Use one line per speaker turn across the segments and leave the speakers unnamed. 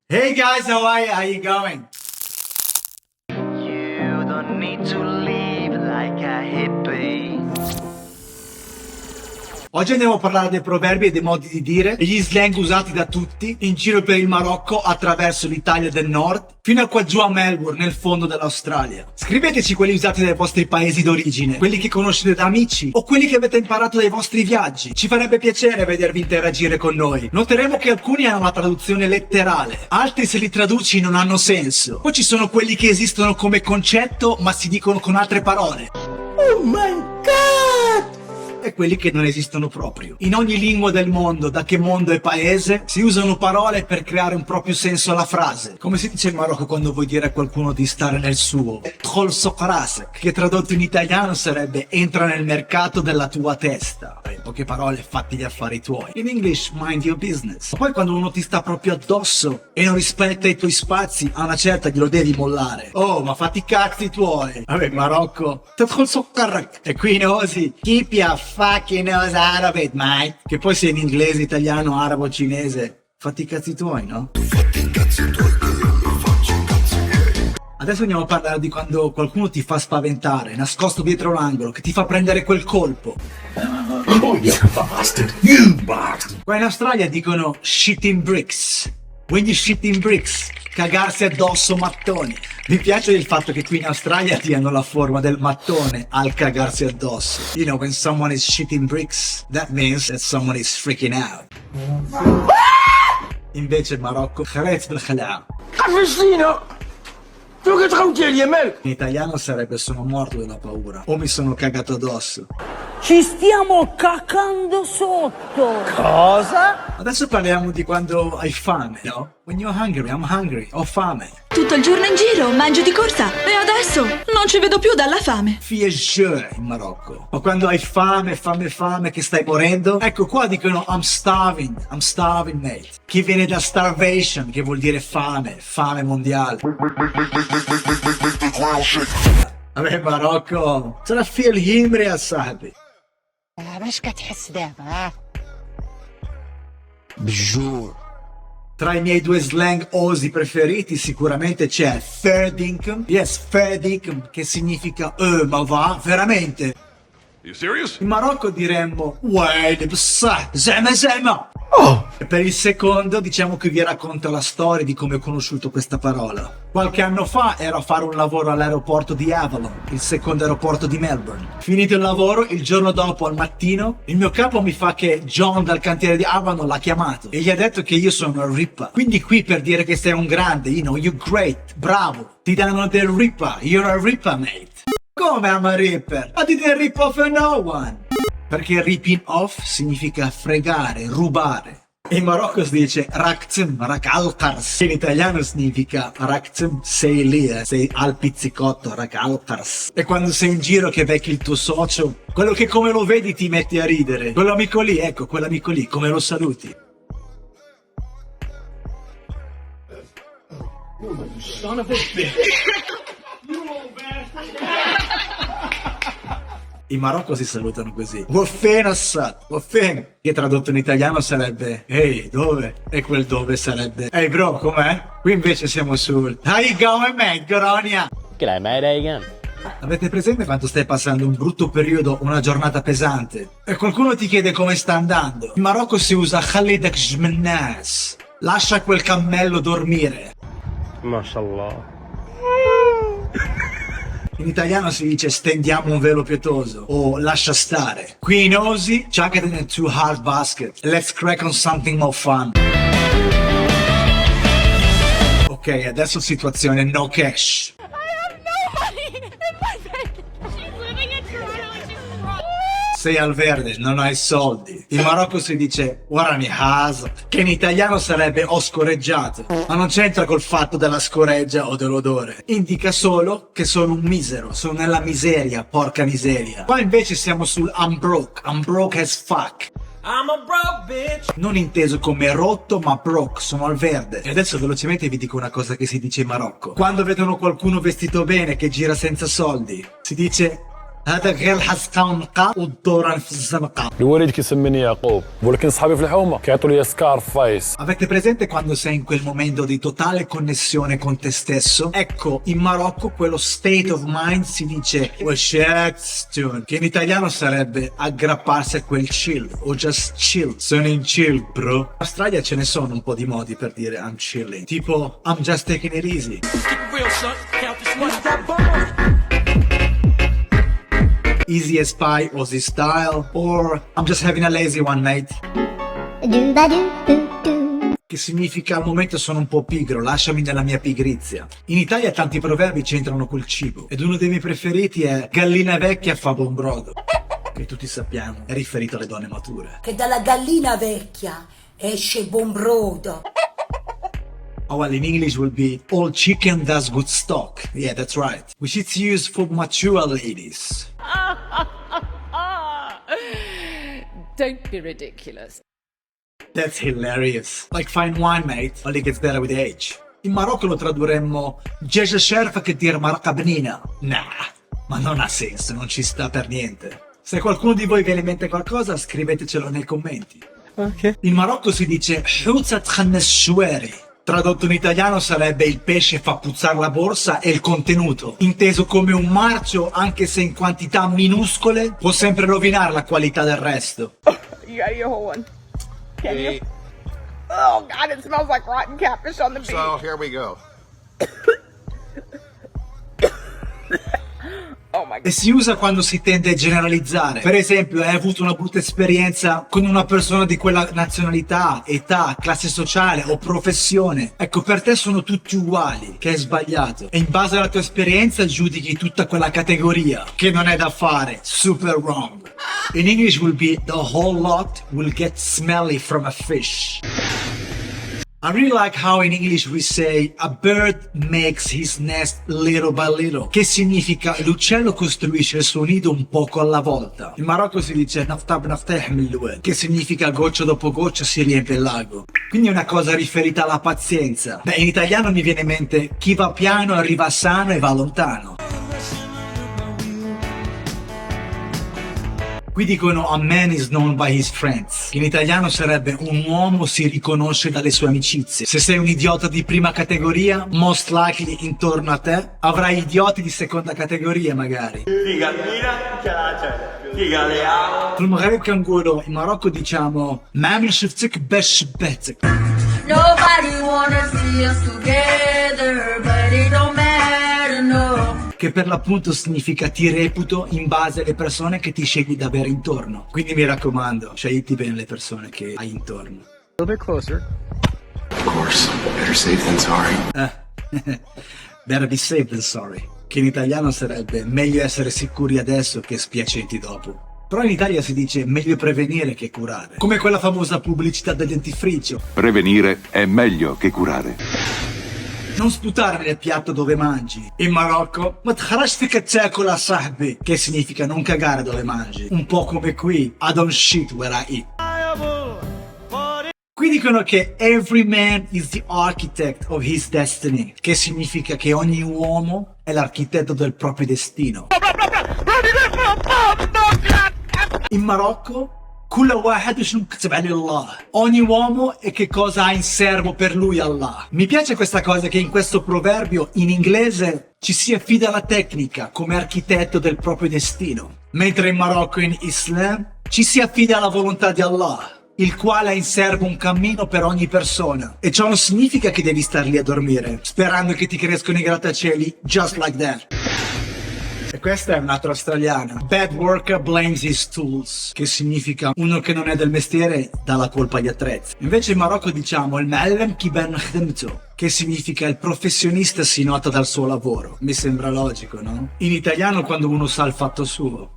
Hey guys, how are you? How you going?
You don't need to live like a hippie.
Oggi andiamo a parlare dei proverbi e dei modi di dire e gli slang usati da tutti in giro per il Marocco, attraverso l'Italia del Nord, fino a qua giù a Melbourne, nel fondo dell'Australia. Scriveteci quelli usati dai vostri paesi d'origine, quelli che conoscete da amici o quelli che avete imparato dai vostri viaggi. Ci farebbe piacere vedervi interagire con noi. Noteremo che alcuni hanno la traduzione letterale, altri se li traduci non hanno senso. Poi ci sono quelli che esistono come concetto ma si dicono con altre parole. Oh my god! E quelli che non esistono proprio. In ogni lingua del mondo, da che mondo e paese, si usano parole per creare un proprio senso alla frase. Come si dice in Marocco quando vuoi dire a qualcuno di stare nel suo? Tkhol sokrasek, che tradotto in italiano sarebbe entra nel mercato della tua testa. In poche parole, fatti gli affari tuoi. In English, mind your business. Ma poi quando uno ti sta proprio addosso e non rispetta i tuoi spazi, a una certa glielo devi mollare. Oh, ma fatti i cazzi tuoi. Vabbè, in Marocco, tkhol sokrasek. E qui in Osi, keep your fucking nose out of it, mate. Che poi sia in inglese, italiano, arabo, cinese, fatti i cazzi tuoi, no? Adesso andiamo a parlare di quando qualcuno ti fa spaventare, nascosto dietro l'angolo, che ti fa prendere quel colpo.
Oh, you bastard! You bastard!
Qua in Australia dicono shitting bricks. When you shitting bricks, cagarsi addosso mattoni. Mi piace il fatto che qui in Australia diano la forma del mattone al cagarsi addosso. You know, when someone is shitting bricks, that means that someone is freaking out. Invece in Marocco, خريت بالخلاعة.
Cafecino! Tu che tranquilli, Emel!
In italiano sarebbe sono morto dalla paura o mi sono cagato addosso.
Ci stiamo cacando sotto.
Cosa?
Adesso parliamo di quando hai fame, no? When you're hungry, I'm hungry, ho fame.
Tutto il giorno in giro, mangio di corsa e adesso non ci vedo più dalla fame.
Fiesce in Marocco. O quando hai fame, che stai morendo. Ecco qua dicono I'm starving mate. Che viene da starvation, che vuol dire fame mondiale. Vabbè Marocco, ترى في الهيمري يا صاحبي.
مش كتحس دابا
Bjur.
Tra i miei due slang osi preferiti sicuramente c'è fair dinkum. Yes, fair dinkum, che significa ma va, veramente.
You serious?
In Marocco diremmo wait, zema.
Oh!
E per il secondo diciamo che vi racconto la storia di come ho conosciuto questa parola. Qualche anno fa ero a fare un lavoro all'aeroporto di Avalon, il secondo aeroporto di Melbourne. Finito il lavoro, il giorno dopo al mattino, il mio capo mi fa che John dal cantiere di Avalon l'ha chiamato e gli ha detto che io sono il Ripper. Quindi qui per dire che sei un grande, you know, you're great, bravo, ti danno del Ripper, you're a Ripper mate. Come I'm a Ripper? I didn't rip off no one. Perché ripping off significa fregare, rubare. In Marocco si dice raktim, rakalkars. In italiano significa raktim, sei lì, sei al pizzicotto, rakalkars. E quando sei in giro che becchi il tuo socio, quello che come lo vedi ti metti a ridere. Quell'amico lì, ecco, quell'amico lì, come lo saluti?
Son of a bitch!
In Marocco si salutano così. Wafen Assad, Wafen, che tradotto in italiano sarebbe ehi, dove? E quel dove sarebbe ehi bro, com'è? Qui invece siamo sul how you going man, Goronia?
G'day mate, how you going?
Avete presente quando stai passando un brutto periodo, una giornata pesante? E qualcuno ti chiede come sta andando? In Marocco si usa Khalidak Jmennas. Lascia quel cammello dormire.
MashaAllah.
In italiano si dice stendiamo un velo pietoso o lascia stare. Qui in Osi, chuck it in a too hard basket. Let's crack on something more fun. Ok, adesso situazione no cash.
I have no money in my bank. She's living in Toronto and she's broke.
Sei al verde, non hai soldi. In Marocco si dice warani hasa, che in italiano sarebbe ho scorreggiato, ma non c'entra col fatto della scoreggia o dell'odore. Indica solo che sono un misero, sono nella miseria, porca miseria. Qua invece siamo sul I'm broke as fuck.
I'm a broke bitch!
Non inteso come rotto, ma broke, sono al verde. E adesso velocemente vi dico una cosa che si dice in Marocco. Quando vedono qualcuno vestito bene che gira senza soldi, si dice هذا غير الحسقة والنقا والدوران في الزنقة.
الوالد كيسميني يعقوب ولكن صحابي في الحومه كيعطوا لي سكار فايس.
Avete presente quando sei in quel momento di totale connessione con te stesso? Ecco, in Marocco quello state of mind si dice Washaktun, che in italiano sarebbe aggrapparsi a quel chill o just chill. Sono in chill, bro. In Australia ce ne sono un po' di modi per dire I'm chilling, tipo I'm just taking it easy. Easy as pie, Aussie style, or I'm just having a lazy one, mate. Che significa al momento sono un po' pigro, lasciami nella mia pigrizia. In Italia tanti proverbi c'entrano col cibo, ed uno dei miei preferiti è gallina vecchia fa buon brodo, che tutti sappiamo è riferito alle donne mature.
Che dalla gallina vecchia esce buon brodo.
Oh, well, in English will be all chicken does good stock. Yeah, that's right. Which it's used for mature ladies.
Don't be ridiculous.
That's hilarious. Like fine wine, mate, only gets better with age. In Marocco lo tradurremmo Jeja Sherfa che dir marca benina. Nah, ma non ha senso, non ci sta per niente. Se qualcuno di voi viene in mente qualcosa, scrivetecelo nei commenti.
Ok.
In Marocco si dice Huzat khannes shwari. Tradotto in italiano sarebbe il pesce fa puzzare la borsa e il contenuto, inteso come un marcio anche se in quantità minuscole può sempre rovinare la qualità del resto.
You got your whole one. Can you? Oh God, it smells like rotten catfish on the beach.
So here we go.
Oh my God.
E si usa quando si tende a generalizzare. Per esempio, hai avuto una brutta esperienza con una persona di quella nazionalità, età, classe sociale o professione. Ecco, per te sono tutti uguali, che è sbagliato. E in base alla tua esperienza giudichi tutta quella categoria, che non è da fare. Super wrong. In English will be the whole lot will get smelly from a fish. I really like how in English we say a bird makes his nest little by little, che significa l'uccello costruisce il suo nido un poco alla volta. In Marocco si dice naftab nafteh mill-lued, che significa goccia dopo goccia si riempie il lago. Quindi è una cosa riferita alla pazienza. Beh, in italiano mi viene in mente chi va piano arriva sano e va lontano. Qui dicono a man is known by his friends, che in italiano sarebbe un uomo si riconosce dalle sue amicizie. Se sei un idiota di prima categoria, most likely intorno a te avrai idioti di seconda categoria magari. Sul Maghreb Kanguro in Marocco diciamo Mamil shiftik besh betek.
Nobody wanna see us together, but it don't matter, no.
Che per l'appunto significa ti reputo in base alle persone che ti scegli di avere intorno. Quindi mi raccomando, scegliti bene le persone che hai intorno.
A little bit closer.
Of course, better safe than sorry.
Better be safe than sorry. Che in italiano sarebbe meglio essere sicuri adesso che spiacenti dopo. Però in Italia si dice meglio prevenire che curare. Come quella famosa pubblicità del dentifricio.
Prevenire è meglio che curare.
Non sputare nel piatto dove mangi. In Marocco, ma tkharajtik ta'kula sahbi, che significa non cagare dove mangi. Un po' come qui, I don't shit where I eat. Qui dicono che every man is the architect of his destiny, che significa che ogni uomo è l'architetto del proprio destino. In Marocco, kulla wahad shnu katab alayhi Allah. Ogni uomo e che cosa ha in serbo per lui Allah. Mi piace questa cosa che in questo proverbio in inglese ci si affida alla tecnica come architetto del proprio destino, mentre in Marocco e in Islam ci si affida alla volontà di Allah, il quale ha in serbo un cammino per ogni persona. E ciò non significa che devi star lì a dormire, sperando che ti crescano i grattacieli just like that. E questa è un'altra australiana. Bad worker blames his tools, che significa uno che non è del mestiere dà la colpa agli attrezzi. Invece in Marocco diciamo il ma'allam kiban khidmto, che significa il professionista si nota dal suo lavoro. Mi sembra logico, no? In italiano quando uno sa il fatto suo.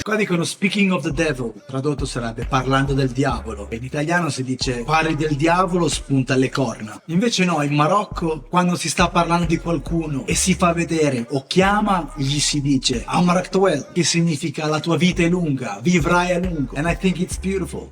Qua dicono speaking of the devil, tradotto sarebbe parlando del diavolo. In italiano si dice parli del diavolo, spunta alle corna. Invece no, in Marocco quando si sta parlando di qualcuno e si fa vedere o chiama, gli si dice Amrak Tawel, che significa la tua vita è lunga, vivrai a lungo. And I think it's beautiful.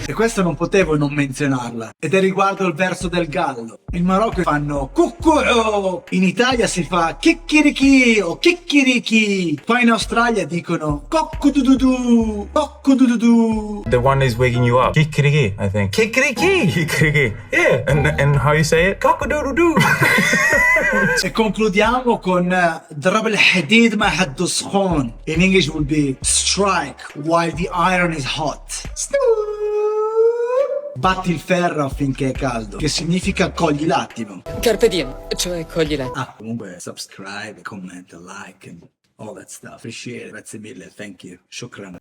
E questa non potevo non menzionarla. Ed è riguardo il verso del gallo. In Marocco fanno cuccuò. In Italia si fa chicchirichi o chicchirichi. Qua in Australia dicono coccodududu, coccodududu.
The one is waking you up. Kikiriki, I think. Kikiriki! Kikiriki. Yeah. And how you say it? Cockadoodoo-doo.
E concludiamo con ضرب الحديد ما حده سخون. In English would be strike while the iron is hot. Batti il ferro affinché è caldo, che significa cogli l'attimo.
Carpe diem, cioè cogli la...
Comunque subscribe, comment, like and all that stuff. Appreciate it. Grazie mille, thank you. Shukran.